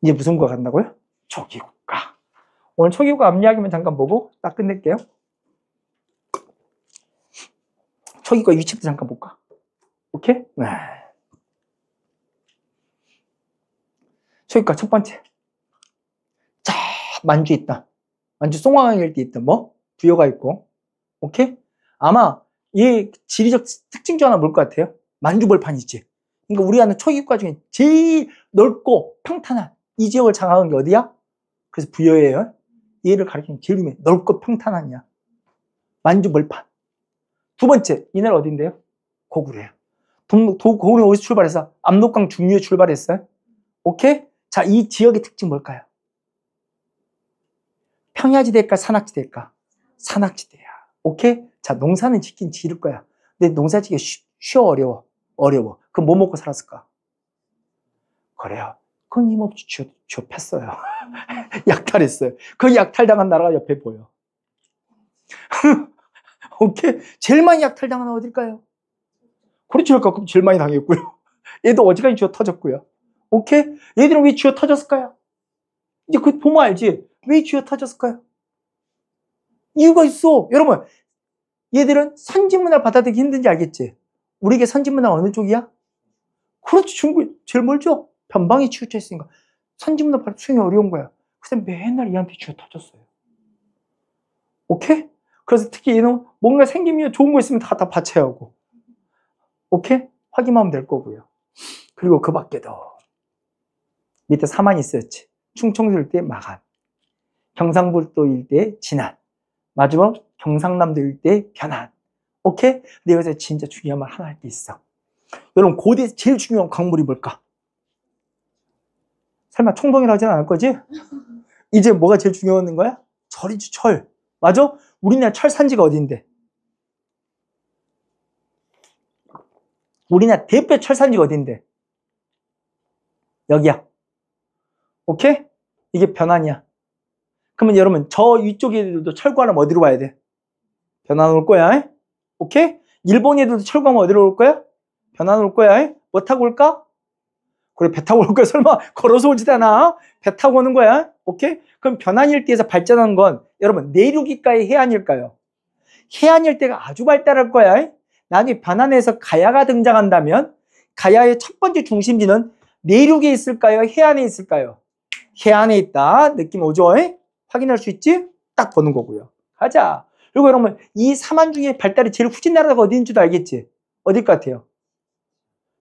이제 무슨 국가 간다고요? 초기국가. 오늘 초기국가 앞 이야기만 잠깐 보고 딱 끝낼게요. 초기국가 위치부터 잠깐 볼까? 오케이? 네. 초기국가 첫 번째. 자, 만주 있다. 만주 송화강일대 있다. 뭐? 부여가 있고. 오케이? 아마 이 지리적 특징 중 하나 뭘 것 같아요? 만주벌판 있지. 그러니까 우리가 아는 초기국가 중에 제일 넓고 평탄한 이 지역을 장악한 게 어디야? 그래서 부여예요. 얘를 가리키는 제일 유명해. 넓고 평탄한이야. 만주벌판. 두 번째, 이 나라 어딘데요? 고구려예요. 고구려 어디서 출발해서? 압록강 중류에 출발했어요. 오케이? 자, 이 지역의 특징 뭘까요? 평야지대일까? 산악지대일까? 산악지대야. 오케이? 자, 농사는 짓긴 지을 거야. 근데 농사 짓기 쉬워, 어려워? 어려워. 그럼 뭐 먹고 살았을까? 그래요. 끊임없이 쥐어폈어요. 약탈했어요. 그 약탈당한 나라가 옆에 보여. 오케이? 제일 많이 약탈당한 나라 어딜까요? 그렇죠. 그럼 제일 많이 당했고요. 얘도 어지간히 쥐어 터졌고요. 오케이? 얘들은 왜 쥐어 터졌을까요? 이제 그거 보면 알지? 왜 쥐어 터졌을까요? 이유가 있어. 여러분, 얘들은 선진문화를 받아들이기 힘든지 알겠지? 우리에게 선진문화가 어느 쪽이야? 그렇지. 중국이 제일 멀죠? 변방에 치우쳐 있으니까. 선진문화 받아 수용이 어려운 거야. 그래서 맨날 얘한테 쥐어 터졌어요. 오케이? 그래서 특히 얘는 뭔가 생기면 좋은 거 있으면 다 받쳐야 하고. 오케이? 확인하면 될 거고요. 그리고 그 밖에도 밑에 사만이 있었지. 충청도 일대 마간, 경상북도 일대 진안, 마지막 경상남도 일대 변안. 오케이? 근데 여기서 진짜 중요한 말 하나 할 게 있어. 여러분, 고대 제일 중요한 광물이 뭘까? 설마 청동이라 하진 않을 거지? 이제 뭐가 제일 중요한 거야? 철이지, 철. 맞아? 우리나라 철 산지가 어딘데? 우리나라 대표 철 산지가 어딘데? 여기야. 오케이? 이게 변안이야. 그러면 여러분, 저 위쪽 애들도 철구하려면 어디로 와야 돼? 변안 올 거야. 오케이? 일본 애들도 철구하면 어디로 올 거야? 변안 올 거야. 뭐 타고 올까? 그래, 배 타고 올 거야. 설마 걸어서 오지도 않아? 배 타고 오는 거야. 오케이? 그럼 변안 일대에서 발전한 건 여러분, 내륙일까요? 해안일까요? 해안일대가 아주 발달할 거야. 나중에 변안에서 가야가 등장한다면 가야의 첫 번째 중심지는 내륙에 있을까요? 해안에 있을까요? 해안에 있다. 느낌 오죠? 확인할 수 있지? 딱 보는 거고요. 가자. 그리고 여러분, 이 사만 중에 발달이 제일 후진 나라가 어디인지도 알겠지? 어딜 것 같아요?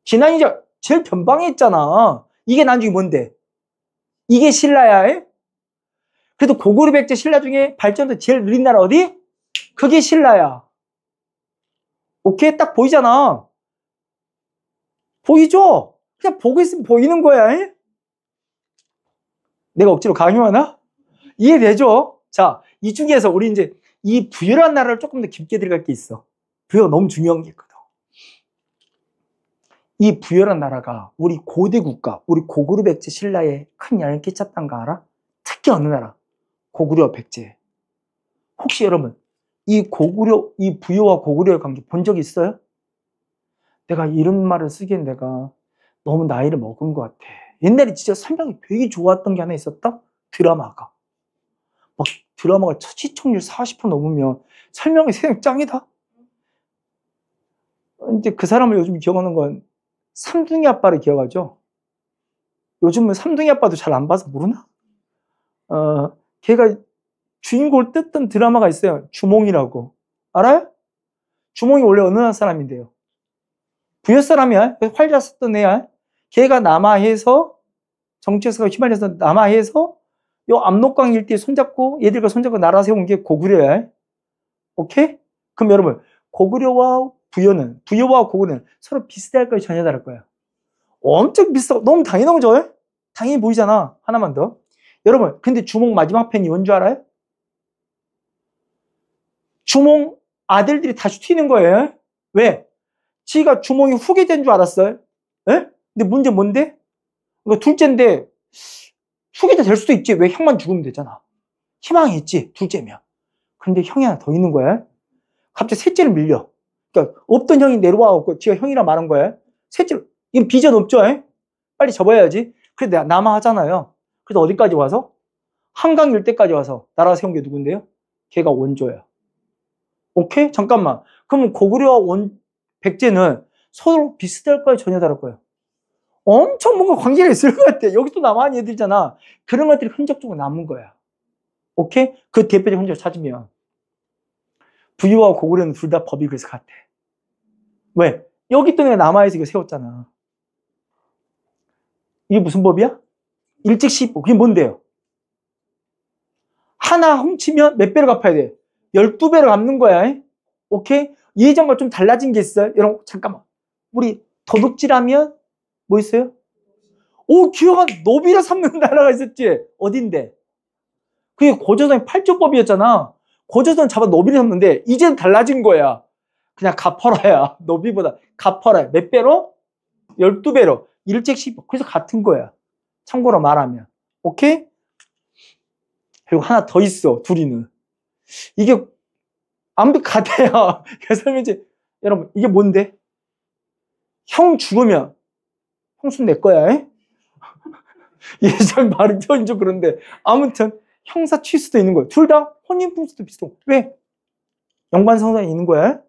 진안이 제일 변방에 있잖아. 이게 나중에 뭔데? 이게 신라야. 그래도 고구려 백제 신라 중에 발전도 제일 느린 나라 어디? 그게 신라야. 오케이? 딱 보이잖아. 보이죠? 그냥 보고 있으면 보이는 거야. 내가 억지로 강요하나? 이해되죠? 자, 이 중에서 우리 이제 이 부여라는 나라를 조금 더 깊게 들어갈 게 있어. 부여가 너무 중요한 게 있거든. 이 부여라는 나라가 우리 고대 국가, 우리 고구려 백제 신라에 큰 영향을 끼쳤다는 거 알아? 특히 어느 나라? 고구려 백제. 혹시 여러분, 이 부여와 고구려의 관계 본 적 있어요? 내가 이런 말을 쓰기엔 내가 너무 나이를 먹은 것 같아. 옛날에 진짜 설명이 되게 좋았던 게 하나 있었다? 드라마가. 막 드라마가 시청률 40% 넘으면 설명이 세상 짱이다? 이제 그 사람을 요즘 기억하는 건 삼둥이 아빠를 기억하죠? 요즘은 삼둥이 아빠도 잘 안 봐서 모르나? 걔가 주인공을 뜯던 드라마가 있어요. 주몽이라고. 알아요? 주몽이 원래 어느 나라 사람인데요? 부여 사람이야. 활 잘 썼던 애야. 걔가 남하해서 정치에서 휘말려서 남하해서 요 압록강 일대에 손잡고 얘들과 손잡고 나라 세운 게 고구려야. 오케이? 그럼 여러분, 부여와 고구려는 서로 비슷할 거예요? 전혀 다를 거예요? 엄청 비슷하 너무 당연하죠? 당연히 보이잖아. 하나만 더. 여러분, 근데 주몽 마지막 편이 뭔 줄 알아요? 주몽 아들들이 다시 튀는 거예요. 왜? 지가 주몽이 후계자인 줄 알았어요. 에? 근데 문제 뭔데? 그러니까 둘째인데 후계자 될 수도 있지. 왜? 형만 죽으면 되잖아. 희망이 있지. 둘째면. 근데 형이 하나 더 있는 거야. 갑자기 셋째를 밀려. 그러니까 없던 형이 내려와갖고 지가 형이라 말한 거야. 셋째로. 이건 비전 없죠. 빨리 접어야지. 그래 내가 남아 하잖아요. 그래서 어디까지 와서? 한강 일대까지 와서 나라 세운 게 누군데요? 걔가 원조야. 오케이? 잠깐만. 그러면 고구려와 백제는 서로 비슷할까요? 전혀 다를까요? 엄청 뭔가 관계가 있을 것 같아. 여기 또 남한 얘들이잖아. 그런 것들이 흔적적으로 남은 거야. 오케이? 그 대표적 흔적을 찾으면 부유와 고구려는 둘 다 법이 그래서 같아. 왜? 여기 또 내가 남아에서 이거 세웠잖아. 이게 무슨 법이야? 일직시법. 그게 뭔데요? 하나 훔치면 몇 배로 갚아야 돼? 12배로 갚는 거야. 오케이? 예전과 좀 달라진 게 있어요. 여러분 잠깐만. 우리 도둑질하면 뭐 있어요? 오, 기억한 노비를 삼는 나라가 있었지. 어딘데? 그게 고조선의 8조법이었잖아. 고조선 잡아 노비를 삼는데 이제는 달라진 거야. 그냥 갚아라야. 노비보다 갚아라. 몇 배로? 12배로. 일직시법. 그래서 같은 거야. 참고로 말하면. 오케이? 그리고 하나 더 있어. 둘이는. 이게 아무도 같아요. 그래서 이제 여러분 이게 뭔데? 형 죽으면 형수는 내 거야. 예전 말이 표현 좀 그런데 아무튼 형사 취수도 있는 거예요. 둘 다 혼인 풍수도 비슷하고. 왜? 연관성상이 있는 거야.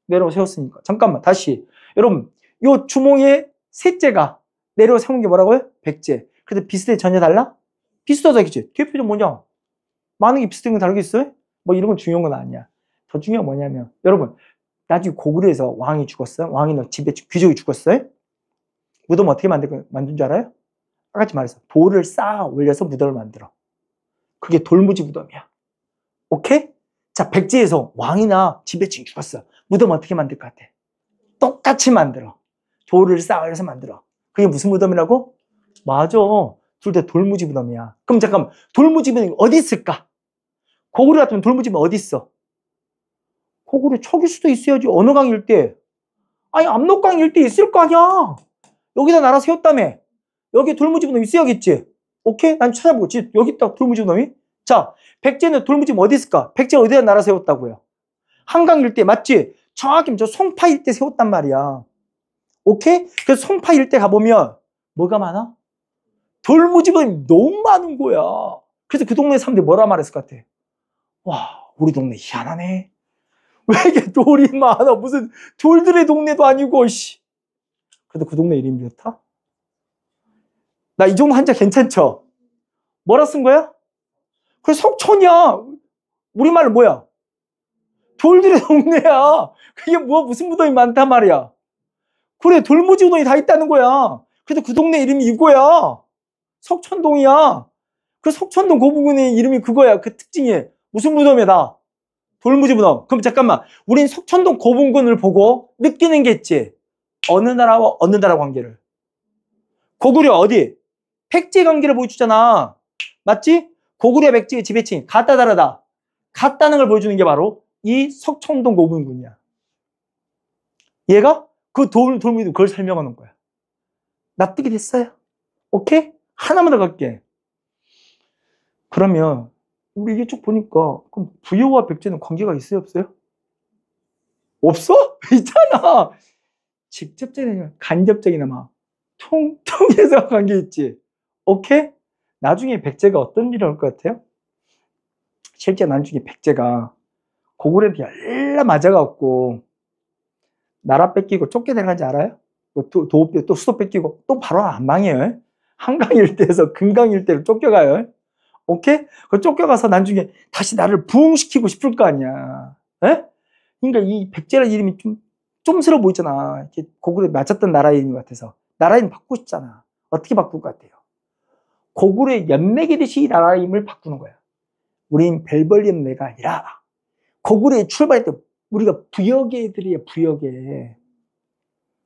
내려 세웠으니까. 잠깐만 다시. 여러분 요 주몽의 셋째가 내려 세운 게 뭐라고요? 백제. 근데 비슷해 전혀 달라? 비슷하다겠지. 대표적 뭐냐? 많은 게 비슷한 건 다르겠어요? 뭐 이런 건 중요한 건 아니야. 더 중요한 건 뭐냐면 여러분 나중에 고구려에서 왕이 죽었어요. 왕이나 집에 귀족이 죽었어요. 무덤 어떻게 만든 줄 알아요? 아까 말했어. 돌을 쌓아 올려서 무덤을 만들어. 그게 돌무지 무덤이야. 오케이? 자, 백제에서 왕이나 지배층이 죽었어. 무덤 어떻게 만들 것 같아? 똑같이 만들어. 돌을 쌓아 올려서 만들어. 그게 무슨 무덤이라고? 맞아. 둘 다 돌무지 무덤이야. 그럼 잠깐만. 돌무지 무덤이 어디 있을까? 고구려 같으면 돌무지 무덤 어디 있어? 고구려 초기 수도 있어야지. 어느 강 일대? 아니, 압록강 일대 있을 거 아니야. 여기다 나라 세웠다며. 여기 돌무지 무덤 있어야겠지. 오케이? 난 찾아보고. 여기 있다, 돌무지 무덤이. 자, 백제는 돌무지 무덤 어디 있을까? 백제 어디다 나라 세웠다고요? 한강 일대, 맞지? 정확히 저 송파 일대 세웠단 말이야. 오케이? 그래서 송파 일대 가보면 뭐가 많아? 돌무지 무덤이 너무 많은 거야. 그래서 그 동네 사람들이 뭐라 말했을 것 같아? 와, 우리 동네 희한하네. 왜 이렇게 돌이 많아? 무슨 돌들의 동네도 아니고, 씨. 그래도 그 동네 이름이 좋다? 나 이 정도 한자 괜찮죠? 뭐라 쓴 거야? 그래, 석촌이야. 우리말로 뭐야? 돌들의 동네야. 그게 무슨 무덤이 많단 말이야. 그래, 돌무지 무덤이 다 있다는 거야. 그래도 그 동네 이름이 이거야. 석촌동이야. 그 석촌동 그 부분의 이름이 그거야. 그 특징이. 무슨 무덤이다? 돌무지 무덤. 그럼 잠깐만. 우린 석촌동 고분군을 보고 느끼는 게 있지. 어느 나라와 어느 나라 관계를. 고구려 어디? 백제 관계를 보여주잖아. 맞지? 고구려 백제의 지배층이 같다 다르다. 같다는 걸 보여주는 게 바로 이 석촌동 고분군이야. 얘가 그 돌무지 그걸 설명하는 거야. 납득이 됐어요? 오케이? 하나만 더 갈게. 그러면 우리 이게 쭉 보니까 그럼 부여와 백제는 관계가 있어요, 없어요? 없어? 있잖아. 직접적이나 간접적이나 막 통해서 관계 있지. 오케이? 나중에 백제가 어떤 일을 할 것 같아요? 실제 나중에 백제가 고구려한테 열라 맞아갖고 나라 뺏기고 쫓겨내간지 알아요? 또 수도 뺏기고 또 바로 안 망해요. 한강 일대에서 금강 일대로 쫓겨가요. 오케이? 그 쫓겨가서 나중에 다시 나를 부흥시키고 싶을 거 아니야. 에? 그러니까 이 백제라는 이름이 좀 좀스러워 보이잖아. 이렇게 고구려에 맞았던 나라 이름 같아서. 나라 이름 바꾸고 싶잖아. 어떻게 바꿀 것 같아요? 고구려의 연맥이듯이 이 나라 이름을 바꾸는 거야. 우린 벨벌리 연내가 아니라 고구려에 출발할 때 우리가 부여계들이야, 부여계.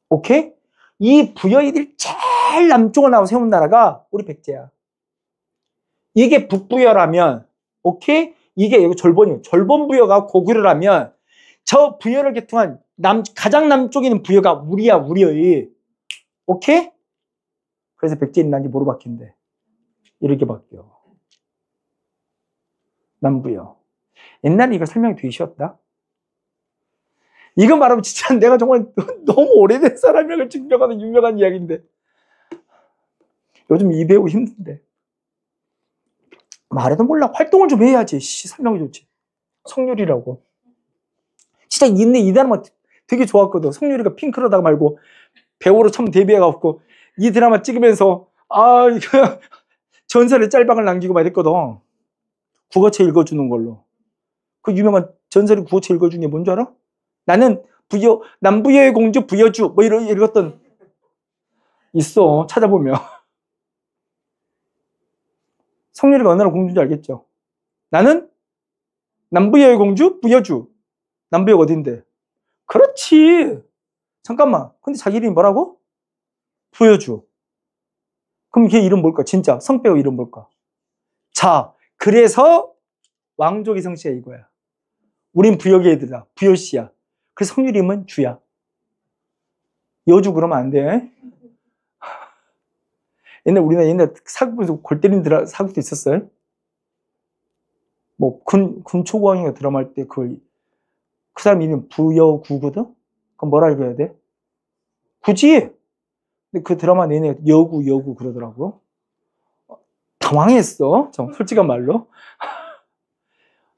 오케이? 이 부여이들 제일 남쪽으로 나와 세운 나라가 우리 백제야. 이게 북부여라면, 오케이? 이게 여기 절본이에요. 절본부여가 고구려라면 저 부여를 개통한 가장 남쪽에 있는 부여가 우리야, 우리의. 오케이? 그래서 백제인 난지 뭐로 바뀐대? 이렇게 바뀌어. 남부여. 옛날에 이거 설명이 되게 쉬웠다. 이거 말하면 진짜 내가 정말 너무 오래된 사람을 증명하는 유명한 이야기인데. 요즘 이 배우 힘든데. 말해도 몰라. 활동을 좀 해야지. 설명해 줬지. 성유리라고. 진짜 이 드라마 되게 좋았거든. 성유리가 핑크러다가 말고 배우로 처음 데뷔해갖고 이 드라마 찍으면서 이거 전설의 짤방을 남기고 막 이랬거든. 국어책 읽어주는 걸로. 그 유명한 전설의 국어책 읽어준 게 뭔지 알아? 나는 남부여의 공주 부여주 뭐 이랬던 있어. 찾아보면. 성유리가 어느 나라 공주인지 알겠죠? 나는 남부여의 공주 부여주. 남부여가 어딘데? 그렇지. 잠깐만. 근데 자기 이름이 뭐라고? 부여주. 그럼 걔 이름 뭘까? 진짜 성 빼고 이름 뭘까? 자, 그래서 왕족이 성씨야 이거야. 우린 부여계 애들이다. 부여씨야. 그래서 성유리 이름은 주야. 여주 그러면 안 돼. 옛날 사극에서 골 때리는 사극도 있었어요. 뭐 군초고왕인가 드라마 할 때 그 사람 이름 부여구거든? 그럼 뭐라 읽어야 돼? 굳이? 근데 그 드라마 내내 여구 그러더라고. 당황했어. 좀 솔직한 말로.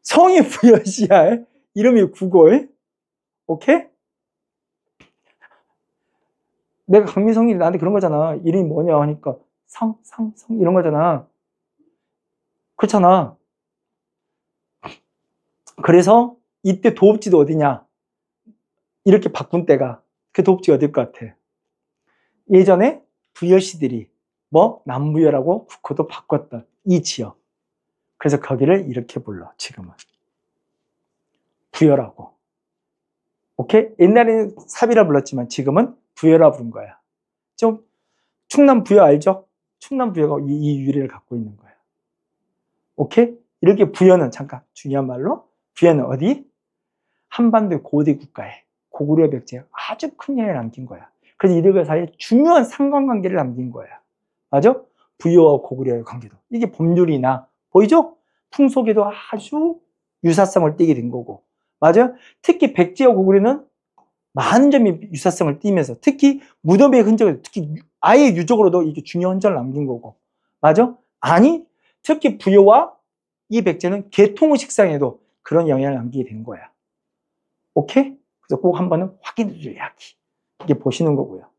성이 부여씨야. 이름이 국어에. 오케이? 내가 강민성이 나한테 그런 거잖아. 이름이 뭐냐 하니까 성 이런 거잖아. 그렇잖아. 그래서 이때 도읍지도 어디냐? 이렇게 바꾼 때가 그 도읍지가 어딜 것 같아? 예전에 부여시들이 남부여라고 국호도 바꿨던 이 지역. 그래서 거기를 이렇게 불러. 지금은 부여라고. 오케이? 옛날에는 삽이라 불렀지만 지금은 부여라 부른 거야. 좀 충남 부여 알죠? 충남 부여가 이 유래를 갖고 있는 거야. 오케이? 이렇게 부여는 잠깐 중요한 말로 부여는 어디? 한반도의 고대 국가에 고구려 백제에 아주 큰 영향을 남긴 거야. 그래서 이들과 사이에 중요한 상관관계를 남긴 거야. 맞아? 부여와 고구려의 관계도. 이게 법률이나 보이죠? 풍속에도 아주 유사성을 띠게 된 거고. 맞아요? 특히 백제와 고구려는 많은 점이 유사성을 띠면서 특히 무덤의 흔적을 특히 아예 유적으로도 이게 중요한 흔적을 남긴 거고. 맞아? 아니 특히 부여와 이 백제는 계통의식상에도 그런 영향을 남기게 된 거야. 오케이? 그래서 꼭 한번은 확인해 줘야지. 이게 보시는 거고요.